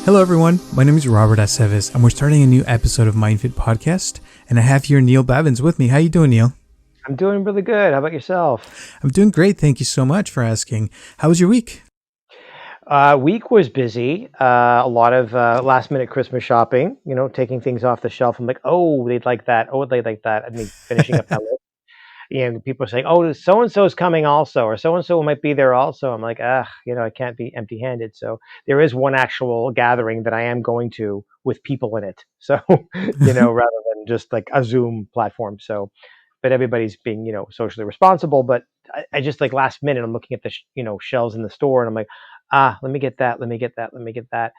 Hello everyone, my name is Robert Aceves, and we're starting a new episode of MindFit Podcast, and I have here Neil Bavins with me. How you doing, Neil? I'm doing really good. How about yourself? I'm doing great, thank you so much for asking. How was your week? Week was busy. A lot of last minute Christmas shopping, taking things off the shelf. I'm like, oh, they'd like that. Oh, they'd like that. I mean, finishing up that list. People are saying, oh, so and so is coming also, or so and so might be there also. I'm like, I can't be empty handed. So there is one actual gathering that I am going to with people in it. So, rather than just like a Zoom platform. So, but everybody's being, socially responsible. But I just like last minute, I'm looking at the, shelves in the store and I'm like, let me get that. Let me get that. Let me get that.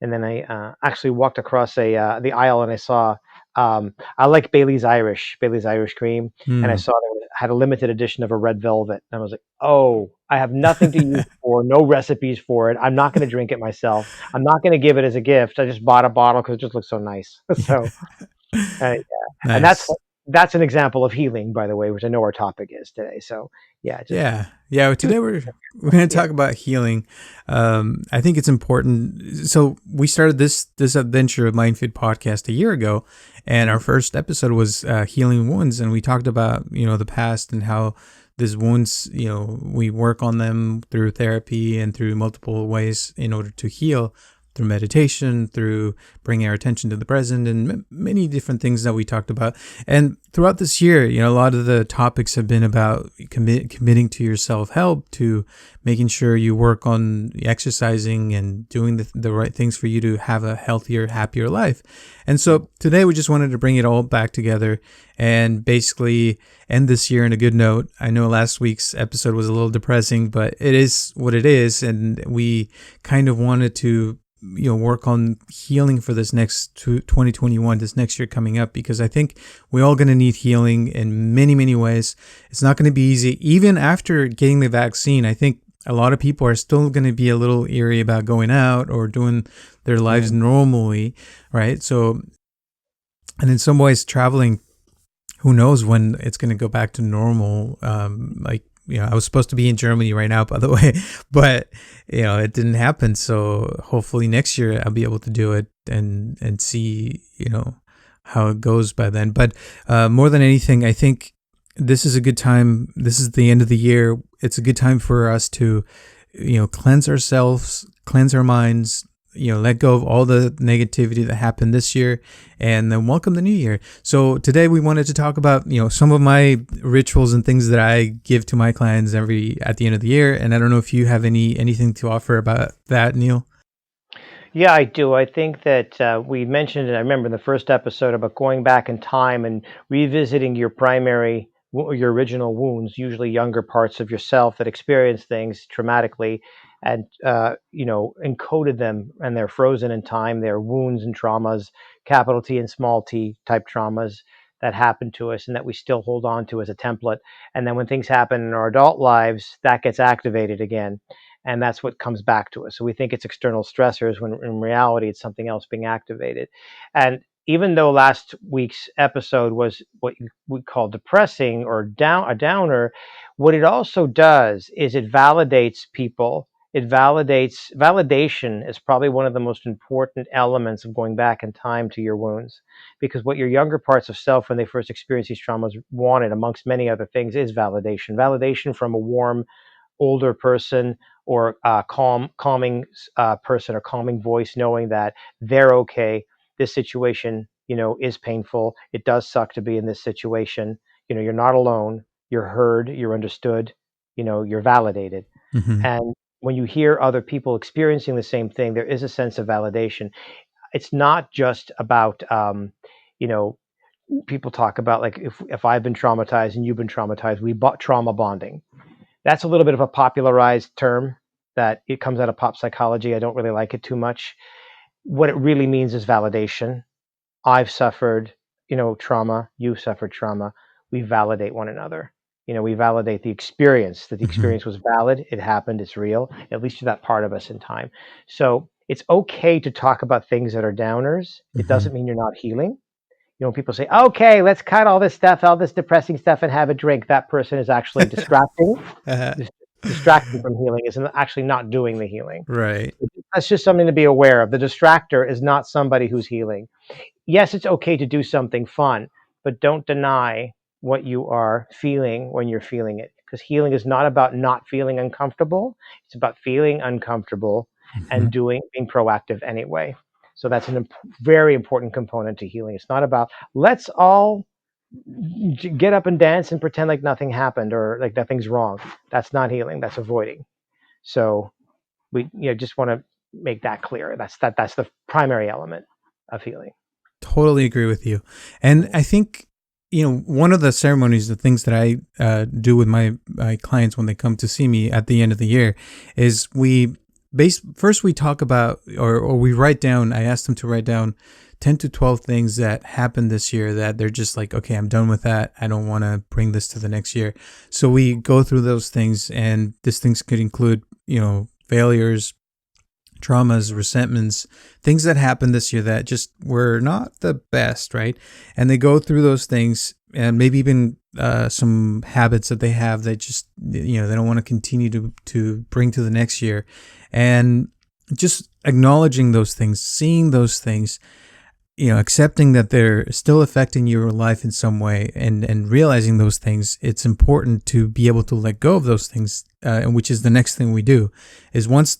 And then I actually walked across the aisle and I saw I like Bailey's Irish cream, and I Hmm. saw they had a limited edition of a red velvet, and I was like, oh, I have nothing to use it for, no recipes for it. I'm not going to drink it myself. I'm not going to give it as a gift. I just bought a bottle because it just looks so nice. So, yeah, and Nice. that's an example of healing, by the way, which I know our topic is today. So, yeah, just Yeah. Well, do today we're going to yeah. talk about healing. I think it's important. So we started this adventure of MindFit Podcast a year ago, and our first episode was healing wounds, and we talked about the past and how these wounds we work on them through therapy and through multiple ways in order to heal. Through meditation, through bringing our attention to the present, and many different things that we talked about. And throughout this year, a lot of the topics have been about committing to your self-help, to making sure you work on exercising and doing the right things for you to have a healthier, happier life. And so today we just wanted to bring it all back together and basically end this year on a good note. I know last week's episode was a little depressing, but it is what it is. And we kind of wanted to work on healing for this next 2021, this next year coming up, because I think we're all going to need healing in many, many ways. It's not going to be easy. Even after getting the vaccine, I think a lot of people are still going to be a little eerie about going out or doing their lives normally, right? So, and in some ways, traveling, who knows when it's going to go back to normal. I was supposed to be in Germany right now, by the way, but it didn't happen. So hopefully next year I'll be able to do it and see how it goes by then. But more than anything, I think this is a good time. This is the end of the year. It's a good time for us to cleanse ourselves, cleanse our minds. Let go of all the negativity that happened this year, and then welcome the new year. So today we wanted to talk about, some of my rituals and things that I give to my clients at the end of the year. And I don't know if you have anything to offer about that, Neil. Yeah, I do. I think that we mentioned it. I remember in the first episode about going back in time and revisiting your original wounds, usually younger parts of yourself that experienced things traumatically, and encoded them, and they're frozen in time. They're wounds and traumas, capital T and small T type traumas that happen to us, and that we still hold on to as a template. And then when things happen in our adult lives, that gets activated again, and that's what comes back to us. So we think it's external stressors when in reality it's something else being activated. And even though last week's episode was what we call depressing or a downer, what it also does is it validates people. Validation is probably one of the most important elements of going back in time to your wounds, because what your younger parts of self, when they first experienced these traumas, wanted, amongst many other things, is validation from a warm older person, or calming person, or calming voice, knowing that they're okay. This situation, is painful. It does suck to be in this situation. You're not alone. You're heard. You're understood. You're validated. Mm-hmm. And when you hear other people experiencing the same thing, there is a sense of validation. It's not just about, you know, people talk about, like, if I've been traumatized and you've been traumatized, we bought trauma bonding. That's a little bit of a popularized term that it comes out of pop psychology. I don't really like it too much. What it really means is validation. I've suffered, trauma. You suffered trauma. We validate one another. We validate the experience, that the Mm-hmm. experience was valid. It happened. It's real, at least to that part of us in time. So it's okay to talk about things that are downers. It Mm-hmm. doesn't mean you're not healing. People say, okay, let's cut all this stuff, all this depressing stuff, and have a drink. That person is actually distracting. Distracting from healing is actually not doing the healing. Right. That's just something to be aware of. The distractor is not somebody who's healing. Yes, it's okay to do something fun, but don't deny what you are feeling when you're feeling it. Because healing is not about not feeling uncomfortable. It's about feeling uncomfortable and Mhm. being proactive anyway. So that's a very important component to healing. It's not about let's all get up and dance and pretend like nothing happened or like nothing's wrong. That's not healing. That's avoiding. So we just want to make that clear. That's the primary element of healing. Totally agree with you. And I think, one of the ceremonies, the things that I do with my clients when they come to see me at the end of the year is first we talk about, or we write down, I ask them to write down 10 to 12 things that happened this year that they're just like, okay, I'm done with that. I don't want to bring this to the next year. So we go through those things, and these things could include, failures, traumas, resentments, things that happened this year that just were not the best, right? And they go through those things, and maybe even some habits that they have that just, they don't want to continue to bring to the next year. And just acknowledging those things, seeing those things, accepting that they're still affecting your life in some way, and realizing those things, it's important to be able to let go of those things, and which is the next thing we do is once,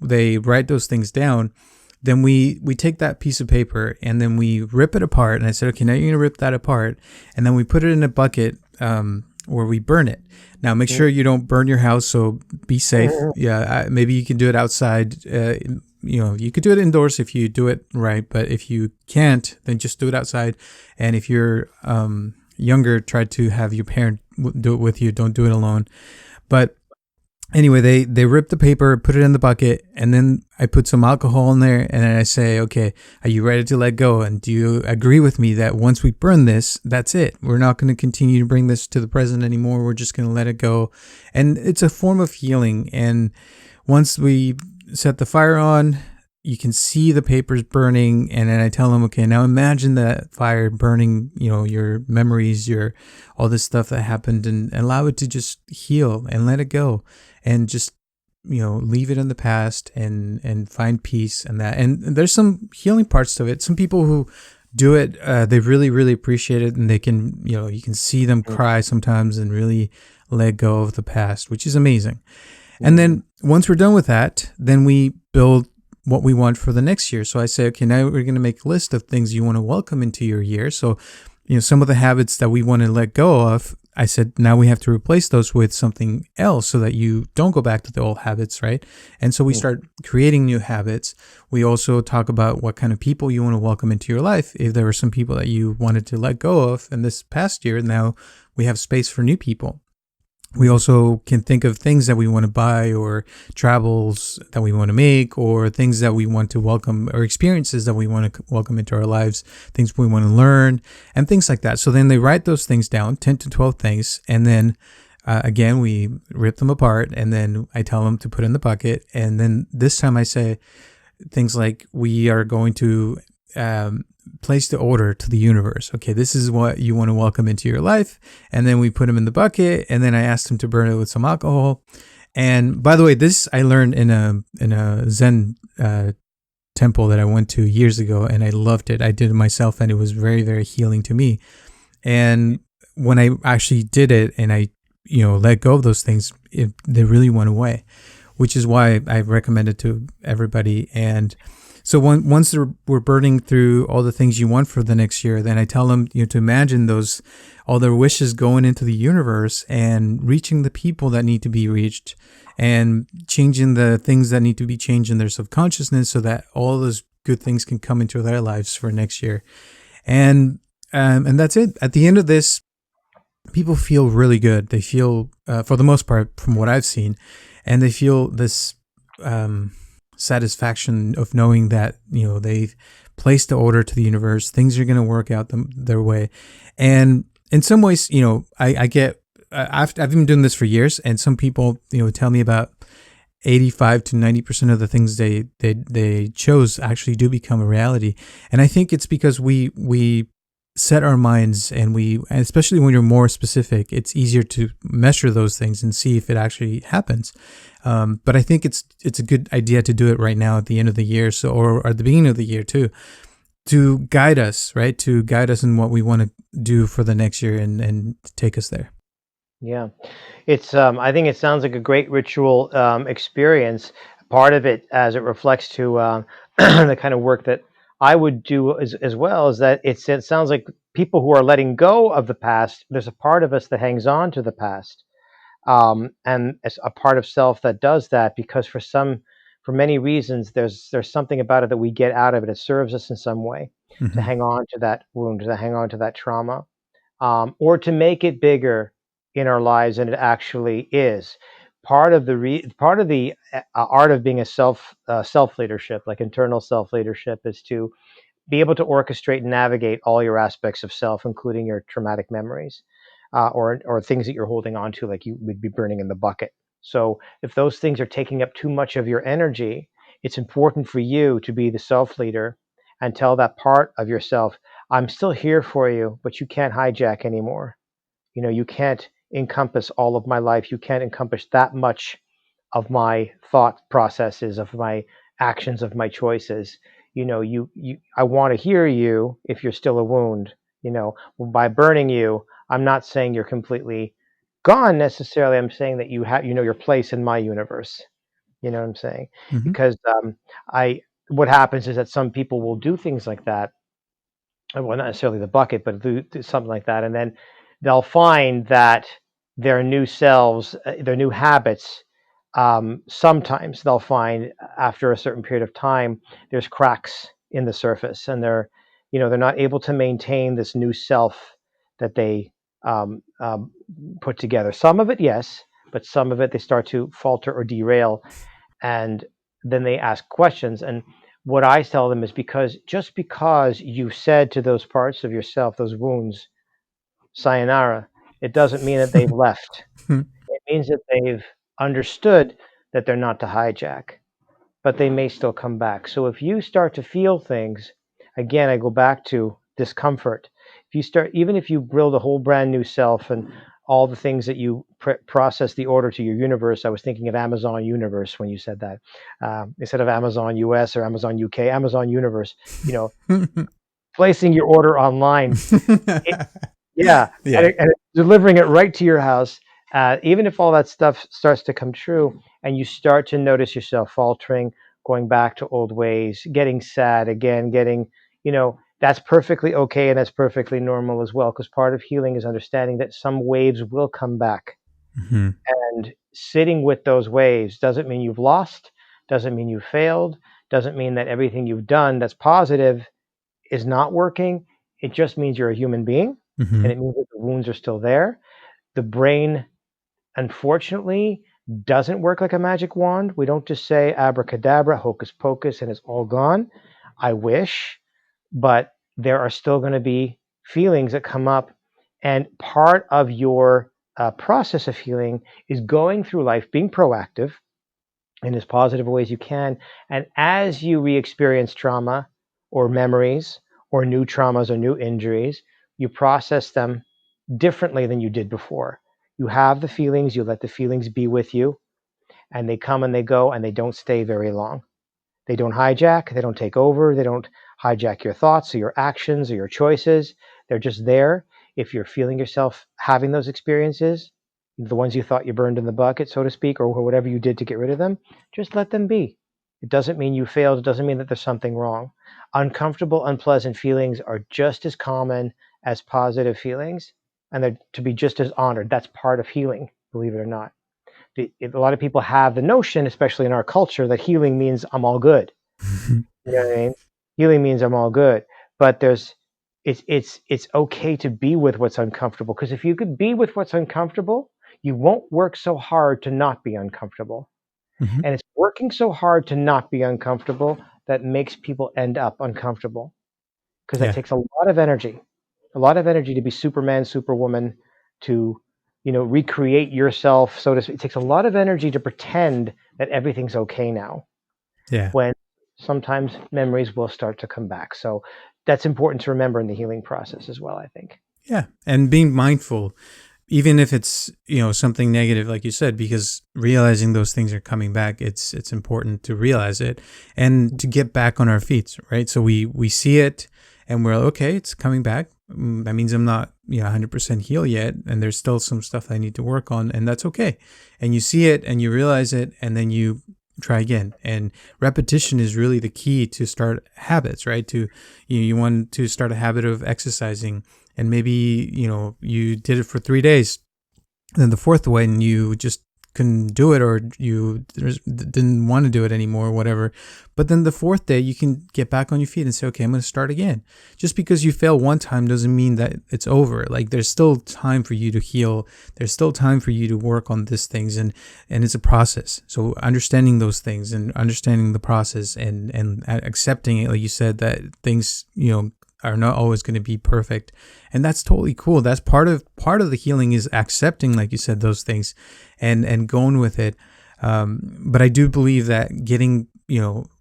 they write those things down, then we take that piece of paper and then we rip it apart. And I said, okay, now you're going to rip that apart. And then we put it in a bucket, where we burn it. Now, make sure you don't burn your house. So be safe. Yeah. Maybe you can do it outside. You could do it indoors if you do it right. But if you can't, then just do it outside. And if you're younger, try to have your parent do it with you. Don't do it alone. But anyway, they rip the paper, put it in the bucket, and then I put some alcohol in there, and then I say, okay, are you ready to let go? And do you agree with me that once we burn this, that's it? We're not going to continue to bring this to the present anymore. We're just going to let it go. And it's a form of healing. And once we set the fire on, you can see the papers burning, and then I tell them, okay, now imagine that fire burning, your memories, all this stuff that happened, and allow it to just heal and let it go, and just, leave it in the past and find peace and that. And there's some healing parts to it. Some people who do it, they really, really appreciate it, and they can, you can see them cry sometimes and really let go of the past, which is amazing. And then once we're done with that, then we build what we want for the next year. So I say, okay, now we're going to make a list of things you want to welcome into your year. So, some of the habits that we want to let go of, I said, now we have to replace those with something else so that you don't go back to the old habits, right? And so we start creating new habits. We also talk about what kind of people you want to welcome into your life. If there were some people that you wanted to let go of in this past year, now we have space for new people. We also can think of things that we want to buy, or travels that we want to make, or things that we want to welcome, or experiences that we want to welcome into our lives, things we want to learn, and things like that. So then they write those things down, 10 to 12 things. And then again, we rip them apart, and then I tell them to put in the bucket. And then this time I say things like, we are going to place the order to the universe. Okay, this is what you want to welcome into your life. And then we put them in the bucket, and then I asked them to burn it with some alcohol. And by the way, this I learned in a Zen temple that I went to years ago, and I loved it. I did it myself, and it was very, very healing to me. And when I actually did it and I, let go of those things, they really went away, which is why I recommend it to everybody. And so once we're burning through all the things you want for the next year, then I tell them, to imagine all their wishes going into the universe and reaching the people that need to be reached, and changing the things that need to be changed in their subconsciousness, so that all those good things can come into their lives for next year. And that's it. At the end of this, people feel really good. They feel, for the most part, from what I've seen, and they feel this satisfaction of knowing that they've placed the order to the universe. Things are going to work out their way. And in some ways, I get, I've been doing this for years, and some people tell me about 85 to 90% of the things they chose actually do become a reality. And I think it's because we set our minds, and especially when you're more specific, it's easier to measure those things and see if it actually happens. But I think it's a good idea to do it right now at the end of the year, or at the beginning of the year too, to guide us, right? To guide us in what we want to do for the next year, and take us there. Yeah. It's I think it sounds like a great ritual experience. Part of it, as it reflects to the kind of work that I would do as well, is that it sounds like people who are letting go of the past. There's a part of us that hangs on to the past, and it's a part of self that does that because for many reasons, there's something about it that we get out of it. It serves us in some way to Hmm. hang on to that wound, to hang on to that trauma, or to make it bigger in our lives than it actually is. Part of the art of being a self leadership, like internal self leadership, is to be able to orchestrate and navigate all your aspects of self, including your traumatic memories, or things that you're holding on to, like you would be burning in the bucket. So if those things are taking up too much of your energy, it's important for you to be the self leader and tell that part of yourself, "I'm still here for you, but you can't hijack anymore. You can't encompass all of my life. You can't encompass that much of my thought processes, of my actions, of my choices. I want to hear you if you're still a wound. By burning you, I'm not saying you're completely gone necessarily. I'm saying that you have, your place in my universe. You know what I'm saying? Hmm. Because I, what happens is that some people will do things like that, well, not necessarily the bucket, but do something like that, and then they'll find that their new selves, their new habits, sometimes they'll find after a certain period of time, there's cracks in the surface, and they're not able to maintain this new self that they um, um, put together. Some of it, yes, but some of it they start to falter or derail, and then they ask questions. And what I tell them is, just because you said to those parts of yourself, those wounds, sayonara, it doesn't mean that they've left. It means that they've understood that they're not to hijack, but they may still come back. So if you start to feel things, again, I go back to discomfort. If you start, even if you build a whole brand new self and all the things that you process the order to your universe, I was thinking of Amazon Universe when you said that, instead of Amazon US or Amazon UK, Amazon Universe. You know, placing your order online. Yeah, and, Yeah. and delivering it right to your house. Even if all that stuff starts to come true, and you start to notice yourself faltering, going back to old ways, getting sad again, that's perfectly okay and that's perfectly normal as well. Because part of healing is understanding that some waves will come back, Hmm. and sitting with those waves doesn't mean you've lost, doesn't mean you failed, doesn't mean that everything you've done that's positive is not working. It just means you're a human being, and Hmm. it means that the wounds are still there. The brain, unfortunately, doesn't work like a magic wand. We don't just say abracadabra, hocus pocus, and it's all gone. I wish, but there are still going to be feelings that come up. And part of your process of healing is going through life, being proactive in as positive a way as you can. And as you re experience trauma or memories or new traumas or new injuries, you process them differently than you did before. You have the feelings, you let the feelings be with you, and they come and they go, and they don't stay very long. They don't hijack, they don't take over, they don't hijack your thoughts or your actions or your choices. They're just there. If you're feeling yourself having those experiences, the ones you thought you burned in the bucket, so to speak, or whatever you did to get rid of them, just let them be. It doesn't mean you failed, it doesn't mean that there's something wrong. Uncomfortable, unpleasant feelings are just as common as positive feelings, and they're to be just as honored. That's part of healing, believe it or not. A lot of people have the notion, especially in our culture, that healing means I'm all good. You know what I mean? Healing means I'm all good. But it's okay to be with what's uncomfortable, because if you could be with what's uncomfortable, you won't work so hard to not be uncomfortable. Hmm. And it's working so hard to not be uncomfortable that makes people end up uncomfortable, because that Yeah. takes a lot of energy to be Superman, Superwoman, to recreate yourself, so to speak. It takes a lot of energy to pretend that everything's okay now, Yeah. when sometimes memories will start to come back. So that's important to remember in the healing process as well, I think. Yeah. And being mindful, even if it's, something negative, like you said, because realizing those things are coming back, it's important to realize it and to get back on our feet, right? So we see it and we're like, okay, it's coming back. That means I'm not, 100% healed yet. And there's still some stuff I need to work on, and that's okay. And you see it and you realize it, and then you try again. And repetition is really the key to start habits, right? You want to start a habit of exercising, and maybe, you did it for 3 days. And then the fourth one, you just couldn't do it, or you didn't want to do it anymore, or whatever. But then the fourth day, you can get back on your feet and say, okay, I'm going to start again. Just because you fail one time doesn't mean that it's over. Like, there's still time for you to heal. There's still time for you to work on these things. And it's a process. So understanding those things and understanding the process and accepting it, like you said, that things, are not always going to be perfect, and that's totally cool. That's part of the healing, is accepting, like you said, those things and going with it. But I do believe that getting,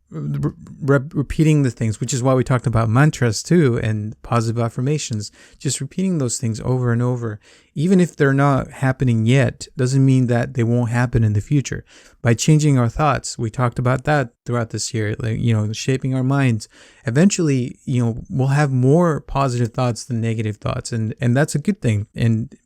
repeating the things, which is why we talked about mantras too, and positive affirmations, just repeating those things over and over, even if they're not happening yet, doesn't mean that they won't happen in the future. By changing our thoughts, we talked about that throughout this year, like, shaping our minds. Eventually, we'll have more positive thoughts than negative thoughts, and that's a good thing.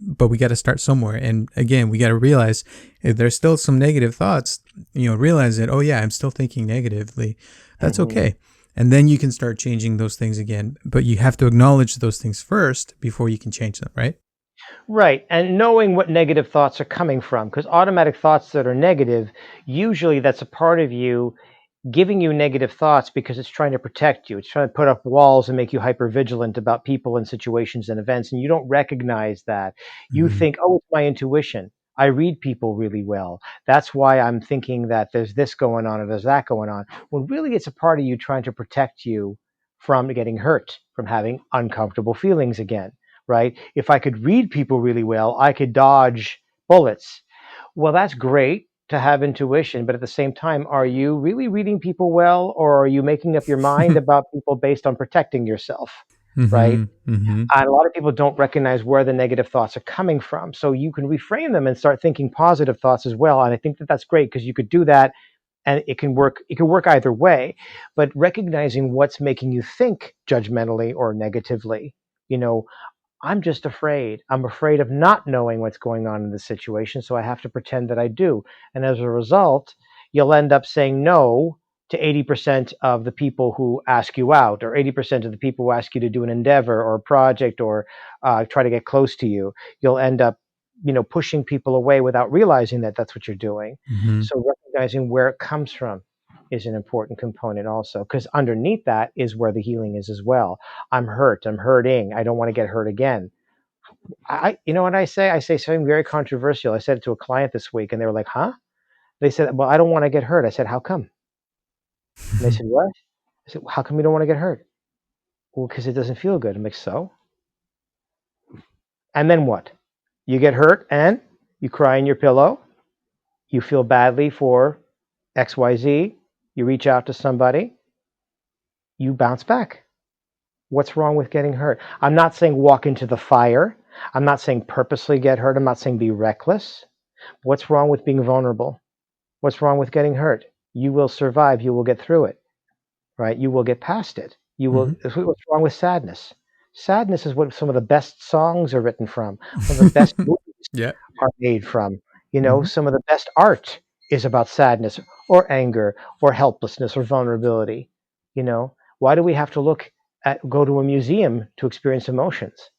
But we got to start somewhere. And again, we got to realize if there's still some negative thoughts, realize that, oh yeah, I'm still thinking negatively. That's okay. And then you can start changing those things again. But you have to acknowledge those things first before you can change them, right? Right. And knowing what negative thoughts are coming from, because automatic thoughts that are negative, usually that's a part of you giving you negative thoughts because it's trying to protect you. It's trying to put up walls and make you hyper vigilant about people and situations and events. And you don't recognize that. You Mm-hmm. think, oh, it's my intuition. I read people really well. That's why I'm thinking that there's this going on or there's that going on. When really it's a part of you trying to protect you from getting hurt, from having uncomfortable feelings again, right? If I could read people really well, I could dodge bullets. Well, that's great to have intuition, but at the same time, are you really reading people well, or are you making up your mind about people based on protecting yourself, right? Mm-hmm. Mm-hmm. And a lot of people don't recognize where the negative thoughts are coming from. So you can reframe them and start thinking positive thoughts as well. And I think that that's great, because you could do that and it can work. It can work either way, but recognizing what's making you think judgmentally or negatively, you know, I'm just afraid. I'm afraid of not knowing what's going on in the situation, so I have to pretend that I do. And as a result, you'll end up saying no to 80% of the people who ask you out, or 80% of the people who ask you to do an endeavor or a project, or try to get close to you. You'll end up, pushing people away without realizing that that's what you're doing. Mm-hmm. So recognizing where it comes from is an important component also, because underneath that is where the healing is as well. I'm hurt. I'm hurting. I don't want to get hurt again. You know what I say? I say something very controversial. I said it to a client this week, and they were like, "Huh?" They said, "Well, I don't want to get hurt." I said, "How come?" And they said, "What?" I said, "How come you don't want to get hurt?" Well, because it doesn't feel good. I'm like, so? And then what? You get hurt and you cry in your pillow. You feel badly for XYZ. You reach out to somebody. You bounce back. What's wrong with getting hurt? I'm not saying walk into the fire. I'm not saying purposely get hurt. I'm not saying be reckless. What's wrong with being vulnerable? What's wrong with getting hurt? You will survive. You will get through it, right? You will get past it. You will. Mm-hmm. What's wrong with sadness? Sadness is what some of the best songs are written from. One of the best movies Yeah. are made from. Mm-hmm. Some of the best art is about sadness or anger or helplessness or vulnerability. Why do we have to go to a museum to experience emotions?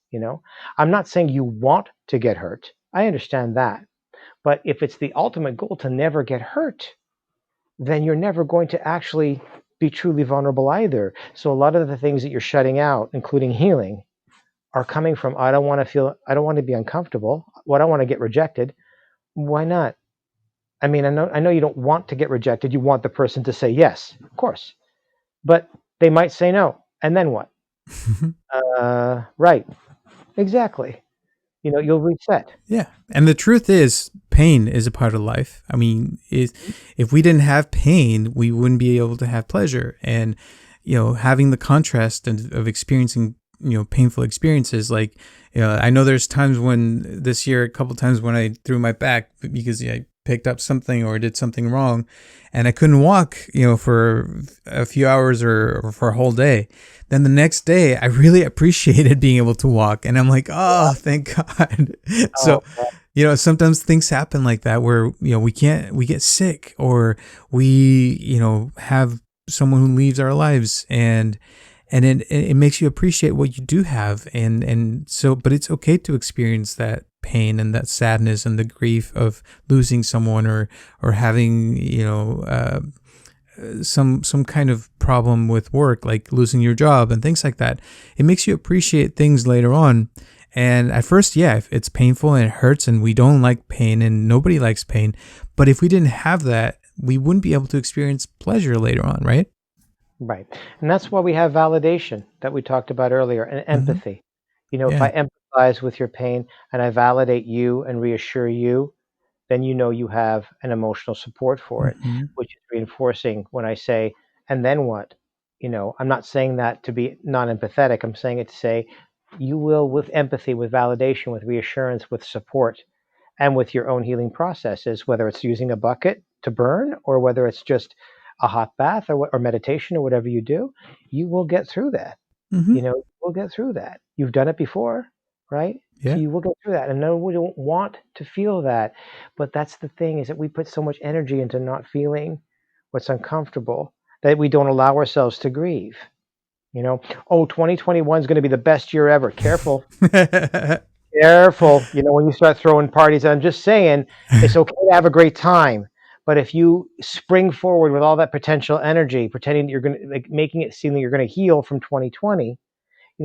I'm not saying you want to get hurt. I understand that. But if it's the ultimate goal to never get hurt, then you're never going to actually be truly vulnerable either. So a lot of the things that you're shutting out, including healing, are coming from, I don't want to be uncomfortable. I don't want to get rejected. Why not? I mean, I know you don't want to get rejected. You want the person to say yes, of course. But they might say no. And then what? Right. Exactly. You'll reset. Yeah. And the truth is, pain is a part of life. I mean, if we didn't have pain, we wouldn't be able to have pleasure. And, having the contrast of experiencing, painful experiences. Like, I know there's times when this year, a couple times when I threw my back because I picked up something or did something wrong and I couldn't walk, for a few hours or for a whole day. Then the next day I really appreciated being able to walk and I'm like, oh, thank God. So, Oh, sometimes things happen like that where, we get sick or we, have someone who leaves our lives and it makes you appreciate what you do have. And so, but it's okay to experience that pain and that sadness and the grief of losing someone or having, some kind of problem with work, like losing your job and things like that. It makes you appreciate things later on. And at first, yeah, it's painful and it hurts and we don't like pain and nobody likes pain. But if we didn't have that, we wouldn't be able to experience pleasure later on, right? right. And that's why we have validation that we talked about earlier, and Mm-hmm. empathy. If Yeah. I empathize with your pain and I validate you and reassure you, then you have an emotional support for it, Mm-hmm. which is reinforcing when I say, and then what? I'm not saying that to be non empathetic. I'm saying it to say, you will, with empathy, with validation, with reassurance, with support, and with your own healing processes, whether it's using a bucket to burn or whether it's just a hot bath or meditation or whatever you do, you will get through that. Mm-hmm. We'll get through that. You've done it before, right? So Yeah. you will get through that. And no, we don't want to feel that. But that's the thing, is that we put so much energy into not feeling what's uncomfortable that we don't allow ourselves to grieve. Oh, 2021 is going to be the best year ever. Careful. Careful. When you start throwing parties, I'm just saying it's okay to have a great time. But if you spring forward with all that potential energy, pretending that you're going to, like, making it seem that you're going to heal from 2020,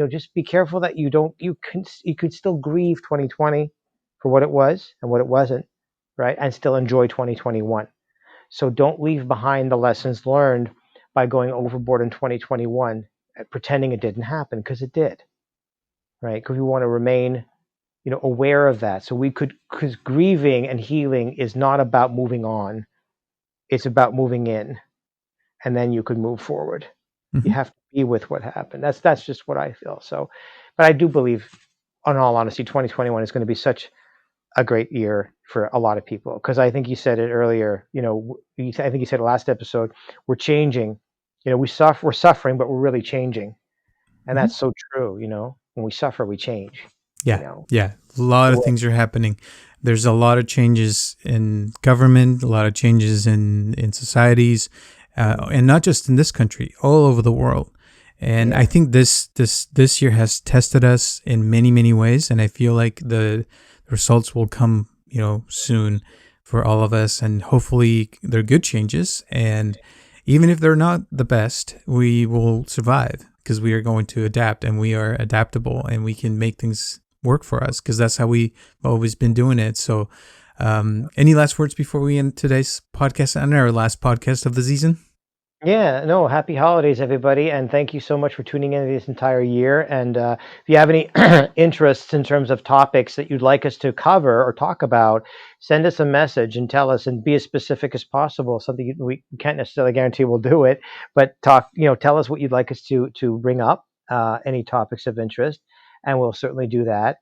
just be careful that you could still grieve 2020 for what it was and what it wasn't, right? And still enjoy 2021. So don't leave behind the lessons learned by going overboard in 2021, pretending it didn't happen, because it did, right? Because we want to remain, aware of that. So because grieving and healing is not about moving on, it's about moving in, and then you could move forward. You Mm-hmm. have to be with what happened. That's just what I feel. So, but I do believe, in all honesty, 2021 is going to be such a great year for a lot of people, because I think you said it earlier. I think you said last episode, we're changing. We're suffering, but we're really changing, and Mm-hmm. that's so true. When we suffer, we change. You Yeah. know, Yeah. A lot of so things are happening. There's a lot of changes in government, a lot of changes in societies, and not just in this country, all over the world. And I yeah, think this year has tested us in many, many ways. And I feel like the results will come, soon for all of us. And hopefully they're good changes. And even if they're not the best, we will survive because we are going to adapt and we are adaptable and we can make things work for us because that's how we've always been doing it. So, any last words before we end today's podcast and our last podcast of the season? yeah. No, happy holidays, everybody, and thank you so much for tuning in this entire year. And if you have any interests in terms of topics that you'd like us to cover or talk about, send us a message and tell us, and be as specific as possible. Something we can't necessarily guarantee we'll do it, but tell us what you'd like us to bring up, any topics of interest, and we'll certainly do that.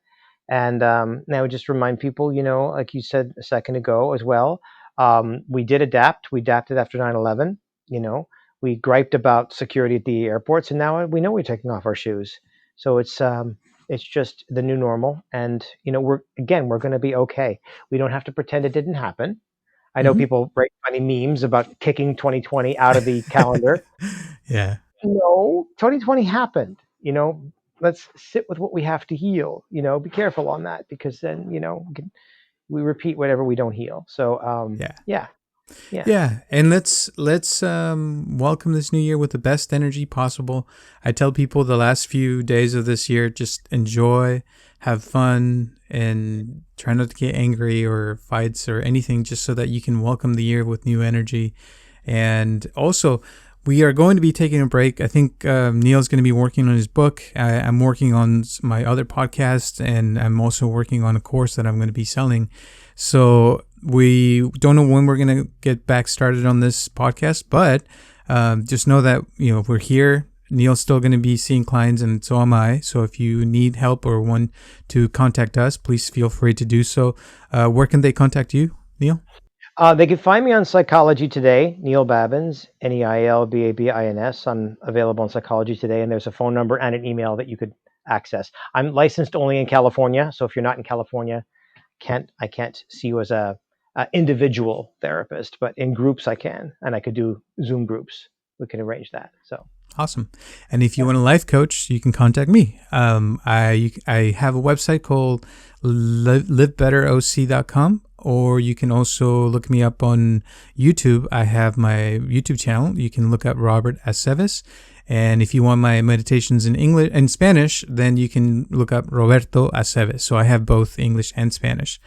And now just remind people, like you said a second ago as well, we did adapt. We adapted after 9/11. You know, we griped about security at the airports, and now we know we're taking off our shoes. So it's just the new normal, and we're going to be okay. We don't have to pretend it didn't happen. I know Mm-hmm. people write funny memes about kicking 2020 out of the calendar. Yeah. No, 2020 happened. Let's sit with what we have to heal. Be careful on that, because then we repeat whatever we don't heal. So Yeah. yeah, yeah, Yeah, and let's welcome this new year with the best energy possible. I tell people the last few days of this year, just enjoy, have fun, and try not to get angry or fights or anything, just so that you can welcome the year with new energy. And also, we are going to be taking a break. I think Neil's going to be working on his book. I'm working on my other podcast, and I'm also working on a course that I'm going to be selling. So we don't know when we're going to get back started on this podcast, but just know that, we're here. Neil's still going to be seeing clients, and so am I. So if you need help or want to contact us, please feel free to do so. Where can they contact you, Neil? They can find me on Psychology Today, Neil Babbins, Neilbabins. I'm available on Psychology Today, and there's a phone number and an email that you could access. I'm licensed only in California, so if you're not in California, I can't see you as a individual therapist, but in groups I can, and I could do Zoom groups. We can arrange that. So. Awesome. And if you want a life coach, you can contact me. I have a website called livebetteroc.com, or you can also look me up on YouTube. I have my YouTube channel. You can look up Robert Aceves. And if you want my meditations in English and Spanish, then you can look up Roberto Aceves. So I have both English and Spanish.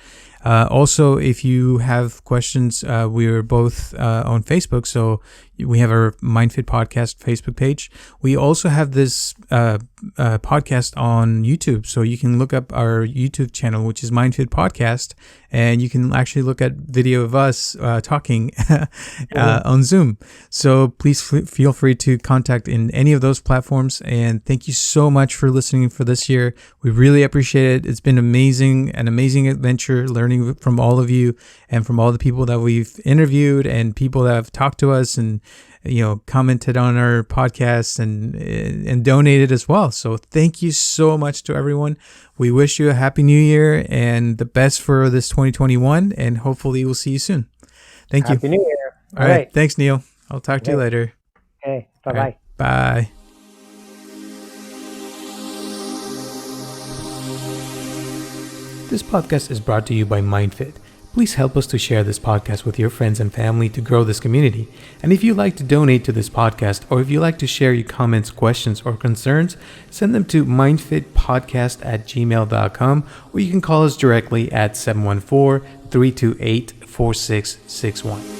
Also, if you have questions, we're both on Facebook. So we have our MindFit Podcast Facebook page. We also have this podcast on YouTube. So you can look up our YouTube channel, which is MindFit Podcast, and you can actually look at video of us talking on Zoom. So please feel free to contact in any of those platforms. And thank you so much for listening for this year. We really appreciate it. It's been an amazing adventure learning from all of you and from all the people that we've interviewed and people that have talked to us and commented on our podcast and donated as well. So thank you so much to everyone. We wish you a happy new year and the best for this 2021, and hopefully we'll see you soon. Thank you. Happy New Year. All right. Thanks, Neil. I'll talk to you later. Okay. Bye-bye. Right. Bye. This podcast is brought to you by MindFit. Please help us to share this podcast with your friends and family to grow this community. And if you'd like to donate to this podcast, or if you'd like to share your comments, questions, or concerns, send them to mindfitpodcast@gmail.com, or you can call us directly at 714-328-4661.